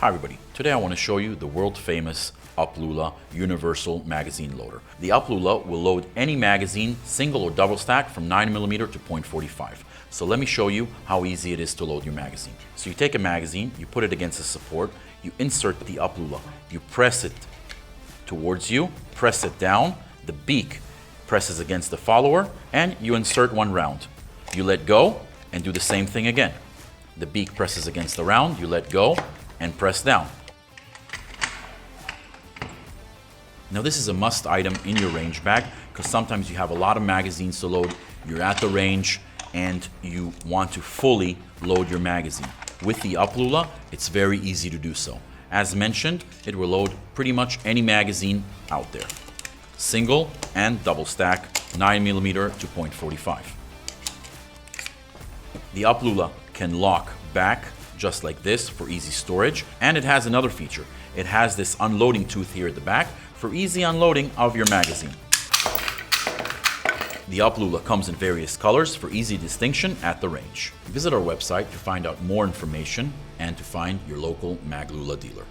Hi everybody, today I want to show you the world famous UpLULA Universal Magazine Loader. The UpLULA will load any magazine, single or double stack from 9mm to .45. So let me show you how easy it is to load your magazine. So you take a magazine, you put it against a support, you insert the UpLULA, you press it towards you, press it down, the beak presses against the follower, and you insert one round. You let go and do the same thing again. The beak presses against the round, you let go and press down. Now this is a must item in your range bag because sometimes you have a lot of magazines to load, you're at the range and you want to fully load your magazine. With the UpLULA, it's very easy to do so. As mentioned, it will load pretty much any magazine out there. Single and double stack, 9mm to .45. The UpLULA can lock back just like this for easy storage, and it has another feature. It has this unloading tooth here at the back for easy unloading of your magazine. The UpLULA comes in various colors for easy distinction at the range. Visit our website to find out more information and to find your local MagLULA dealer.